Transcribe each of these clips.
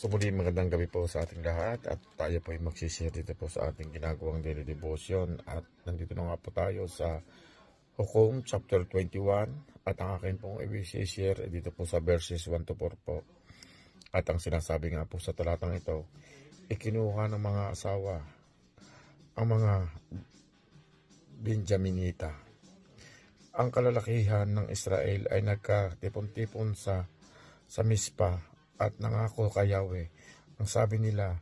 So muli magandang gabi po sa ating lahat at tayo po ay magsishare dito po sa ating ginagawang daily devotion at nandito na nga po tayo sa Hukom chapter 21 at ang akin pong i-share dito po sa verses 1 to 4 po. At ang sinasabi nga po sa talatang ito, ikinuha ng mga asawa ang mga Benjaminita. Ang kalalakihan ng Israel ay nagkatipon-tipon sa Mispa at nangako kay Yahweh. Ang sabi nila,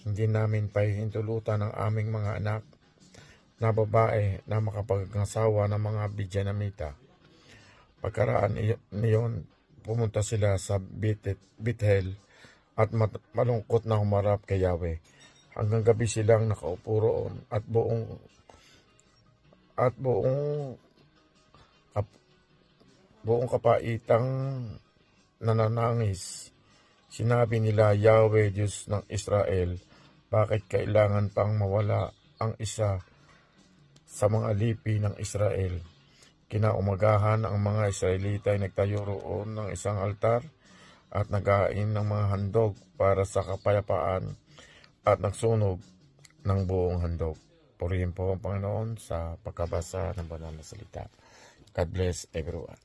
hindi namin pahihintulutan ang aming mga anak na babae na makapag-asawa ng mga Benjaminita. Pagkaraan niyon, pumunta sila sa Bethel at malungkot na humarap kay Yahweh. Hanggang gabi silang nakaupo roon at buong kapaitang nananangis. Sinabi nila, Yahweh, Diyos ng Israel, bakit kailangan pang mawala ang isa sa mga lipi ng Israel? Kinaumagahan ang mga Israelita ay nagtayo roon ng isang altar at naghain ng mga handog para sa kapayapaan at nagsunog ng buong handog. Purihin po ang Panginoon sa pagkabasa ng banal na salita. God bless everyone.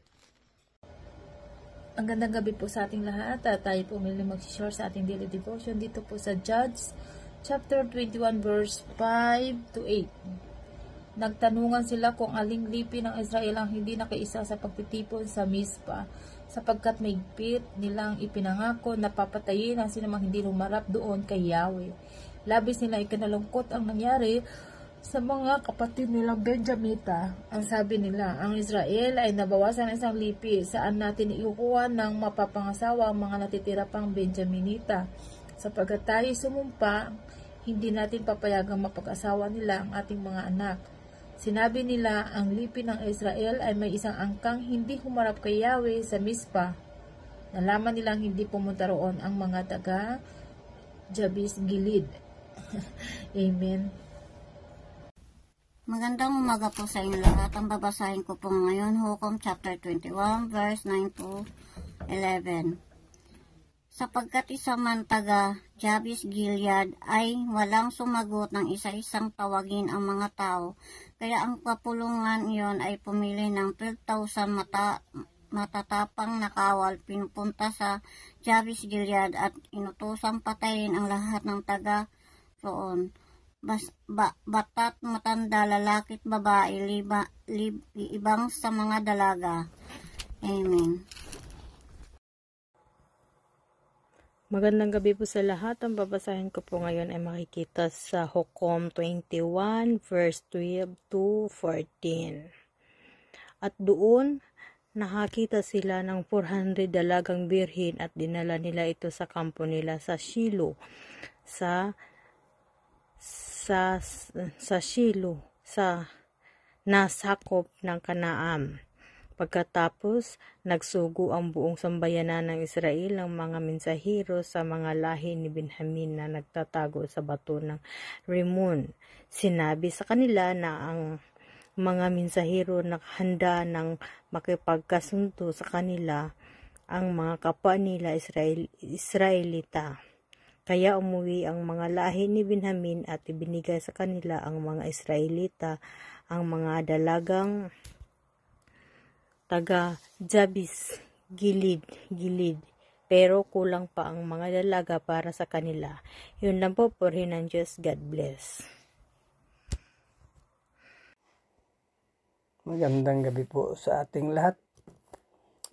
Ang gandang gabi po sa ating lahat at tayo po muli mag-share sa ating daily devotion dito po sa Judges chapter 21 verse 5 to 8. Nagtanungan sila kung aling lipi ng Israel ang hindi nakaisa sa pagtitipon sa Mispa, sapagkat maigpit nilang ipinangako na papatayin ang sinumang hindi humarap doon kay Yahweh. Labis nila ikinalungkot ang nangyari sa mga kapatid nilang Benjamita. Ang sabi nila, ang Israel ay nabawasan ng isang lipi, saan natin iukuha ng mapapangasawa ang mga natitira pang Benjaminita. Sapagkat tayo sumumpa, hindi natin papayagang mapag-asawa nila ang ating mga anak. Sinabi nila, ang lipi ng Israel ay may isang angkang hindi humarap kay Yahweh sa Mispa. Nalaman nilang hindi pumunta roon ang mga taga Jabes Gilead. Amen. Magandang umaga po sa inyo lahat. Ang babasahin ko po ngayon, Hukom chapter 21, verse 9 to 11. Sapagkat isa man taga Jabes Gilead ay walang sumagot ng isa-isang tawagin ang mga tao, kaya ang kapulungan iyon ay pumili ng 12,000 matatapang na kawal, pinupunta sa Jabes Gilead at inutosang patayin ang lahat ng taga roon. Batat, matanda, lalaki't babae, ibang sa mga dalaga. Amen. Magandang gabi po sa lahat. Ang babasahin ko po ngayon ay makikita sa Hukom 21 verse 12 to 14. At doon nakakita sila ng 400 dalagang birhin at dinala nila ito sa kampo nila sa Shilo, sa Shilo, sa nasakop ng Kanaan. Pagkatapos, nagsugo ang buong sambayanan ng Israel ng mga mensahero sa mga lahi ni Benjamin na nagtatago sa bato ng Rimmon. Sinabi sa kanila na ang mga mensahero naghanda ng makipagkasundo sa kanila ang mga kapwa nila Israelita. Kaya umuwi ang mga lahi ni Benjamin at ibinigay sa kanila ang mga Israelita ang mga dalagang taga Jabes Gilead, pero kulang pa ang mga dalaga para sa kanila. Yun lang po, purihin ng Diyos. God bless. Magandang gabi po sa ating lahat.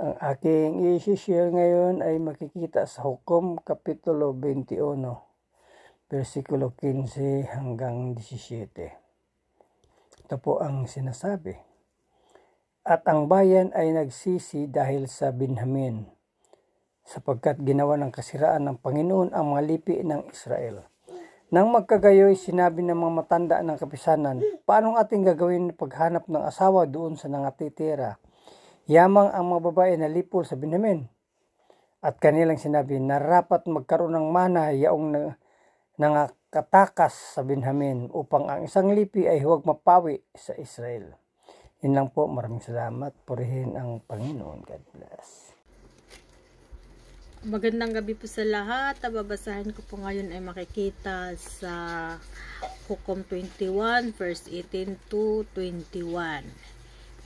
Ang aking i-share ngayon ay makikita sa Hukom Kapitulo 21, versikulo 15 hanggang 17. Ito po ang sinasabi. At ang bayan ay nagsisi dahil sa Benjamin, sapagkat ginawa ng kasiraan ng Panginoon ang mga lipi ng Israel. Nang magkagayoy, sinabi ng mga matanda ng kapisanan, paanong ating gagawin paghanap ng asawa doon sa nangatitira? Yamang ang mga babae na lipol sa Benjamin. At kanilang sinabi, narapat magkaroon ng mana yaong nangakatakas sa Benjamin upang ang isang lipi ay huwag mapawi sa Israel. Yun lang po, maraming salamat. Purihin ang Panginoon. God bless. Magandang gabi po sa lahat. Ang babasahin ko po ngayon ay makikita sa Hukom 21 verse 18 to 21.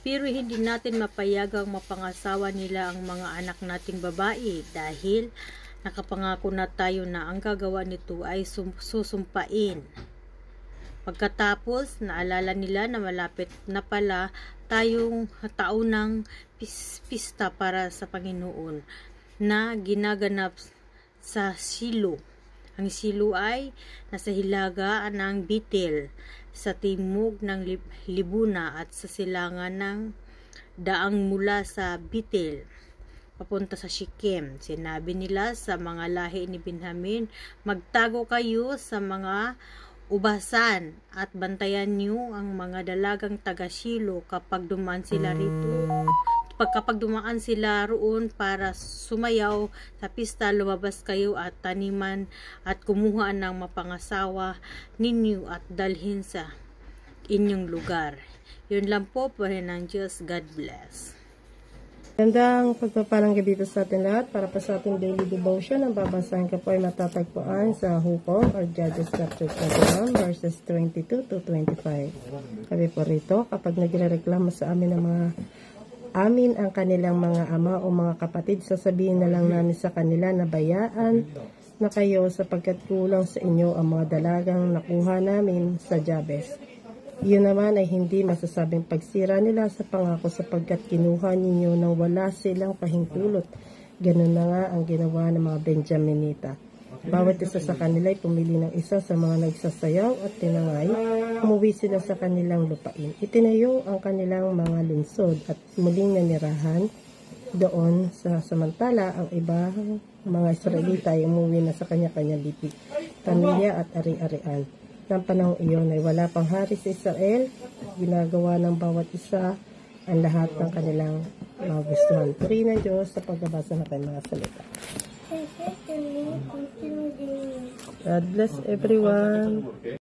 Pero hindi natin mapayagang mapangasawa nila ang mga anak nating babae dahil nakapangako na tayo na ang gagawa nito ay susumpain. Pagkatapos, naalala nila na malapit na pala tayong taunang pista para sa Panginoon na ginaganap sa Silo. Ang Silo ay nasa hilaga ng Bitel, sa timog ng Libuna at sa silangan ng daang mula sa Bitel papunta sa Shikem. Sinabi nila sa mga lahi ni Benjamin, magtago kayo sa mga ubasan at bantayan niyo ang mga dalagang taga-Shilo kapag dumaan sila roon para sumayaw sa pista, lumabas kayo at taniman at kumuha ng mapangasawa ninyo at dalhin sa inyong lugar. Yun lang po ng Diyos. God bless. Gandang pagpapalang gabi po sa atin lahat. Para po sa ating daily devotion, ang babasahin ko po ay matatagpuan sa Hukom or Judges chapter 21 verses 22 to 25. Sabi po rito, kapag nagrereklamo sa amin ng mga amin ang kanilang mga ama o mga kapatid, sasabihin na lang namin sa kanila na bayaan na kayo sapagkat kulang sa inyo ang mga dalagang nakuha namin sa Jabes. Iyon naman ay hindi masasabing pagsira nila sa pangako sapagkat kinuha ninyo nang wala silang pahintulot. Ganun na nga ang ginawa ng mga Benjaminita. Bawat isa sa kanila ay pumili ng isa sa mga nagsasayaw at tinangay. Umuwi sila sa kanilang lupain. Itinayo ang kanilang mga lungsod at muling nanirahan doon. Samantala ang iba mga Israelita ay umuwi na sa kanya-kanyang lipi, pamilya at ari-arian. Ng panahon iyon ay wala pang hari sa Israel. Ginagawa ng bawat isa ang lahat ng kanilang mga gustuhan. Purihin ng Diyos sa pagbabasa ng kanyang mga salita. God bless everyone.